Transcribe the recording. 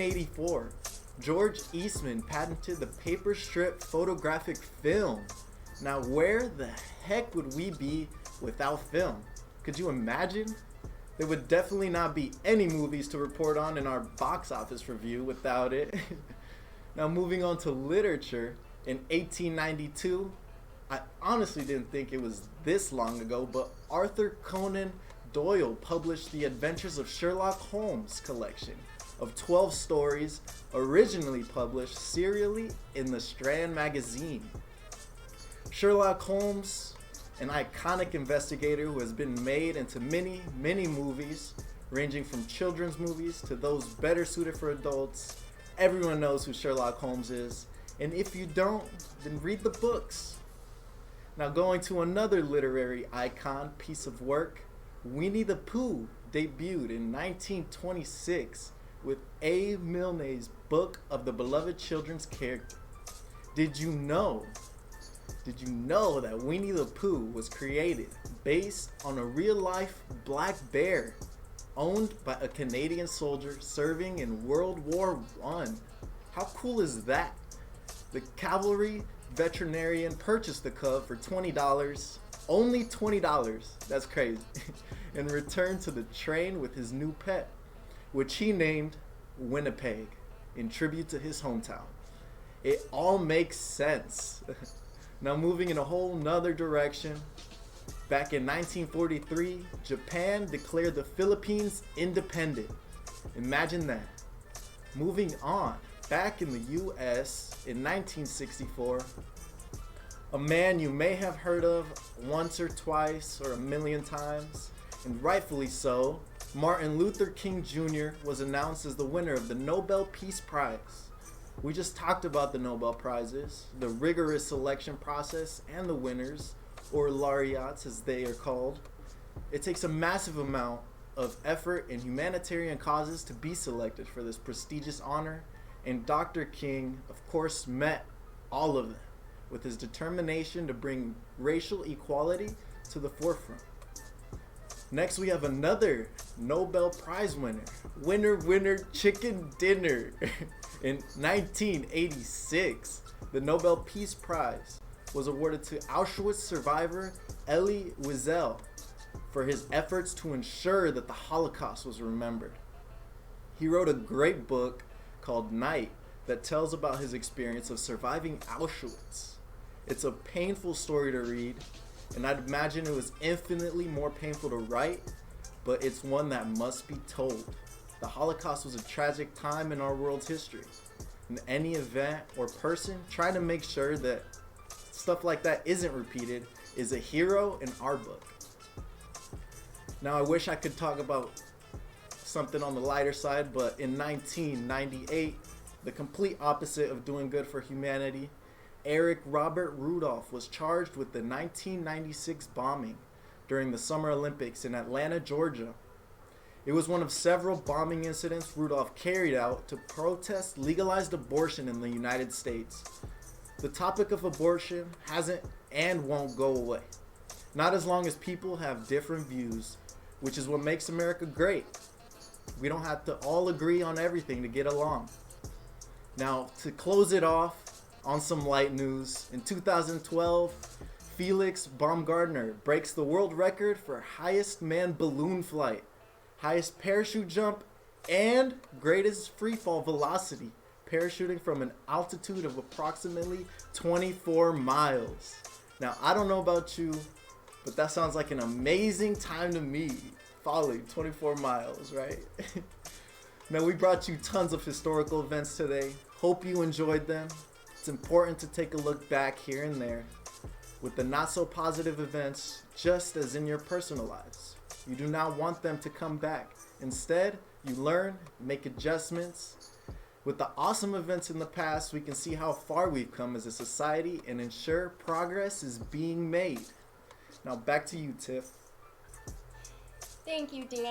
1984, George Eastman patented the paper strip photographic film. Now, where the heck would we be without film? Could you imagine? There would definitely not be any movies to report on in our box office review without it. Now, moving on to literature, in 1892, I honestly didn't think it was this long ago, but Arthur Conan Doyle published The Adventures of Sherlock Holmes collection of 12 stories originally published serially in the Strand magazine. Sherlock Holmes, an iconic investigator who has been made into many, many movies, ranging from children's movies to those better suited for adults. Everyone knows who Sherlock Holmes is, and if you don't, then read the books. Now, going to another literary icon piece of work, Winnie the Pooh debuted in 1926 with A. Milne's Book of the Beloved Children's Character. Did you know that Winnie the Pooh was created based on a real-life black bear owned by a Canadian soldier serving in World War I? How cool is that? The cavalry veterinarian purchased the cub for $20, only $20, that's crazy, and returned to the train with his new pet, which he named Winnipeg in tribute to his hometown. It all makes sense. Now, moving in a whole nother direction, back in 1943, Japan declared the Philippines independent. Imagine that. Moving on, back in the US in 1964, a man you may have heard of once or twice or a million times, and rightfully so, Martin Luther King Jr. was announced as the winner of the Nobel Peace Prize. We just talked about the Nobel Prizes, the rigorous selection process, and the winners, or laureates as they are called. It takes a massive amount of effort and humanitarian causes to be selected for this prestigious honor, and Dr. King, of course, met all of them with his determination to bring racial equality to the forefront. Next, we have another Nobel Prize winner. Winner, chicken dinner. In 1986, the Nobel Peace Prize was awarded to Auschwitz survivor Ellie Wiesel for his efforts to ensure that the Holocaust was remembered. He wrote a great book called Night that tells about his experience of surviving Auschwitz. It's a painful story to read, and I'd imagine it was infinitely more painful to write, but it's one that must be told. The Holocaust was a tragic time in our world's history. In any event or person trying to make sure that stuff like that isn't repeated is a hero in our book. Now, I wish I could talk about something on the lighter side, but in 1998, the complete opposite of doing good for humanity, Eric Robert Rudolph was charged with the 1996 bombing during the Summer Olympics in Atlanta, Georgia. It was one of several bombing incidents Rudolph carried out to protest legalized abortion in the United States. The topic of abortion hasn't and won't go away. Not as long as people have different views, which is what makes America great. We don't have to all agree on everything to get along. Now, to close it off on some light news, in 2012, Felix Baumgartner breaks the world record for highest manned balloon flight, highest parachute jump, and greatest freefall velocity, parachuting from an altitude of approximately 24 miles. Now, I don't know about you, but that sounds like an amazing time to me, falling 24 miles, right? Now, we brought you tons of historical events today. Hope you enjoyed them. It's important to take a look back here and there with the not so positive events, just as in your personal lives. You do not want them to come back. Instead, you learn, make adjustments. With the awesome events in the past, we can see how far we've come as a society and ensure progress is being made. Now back to you, Tiff. Thank you, Dan.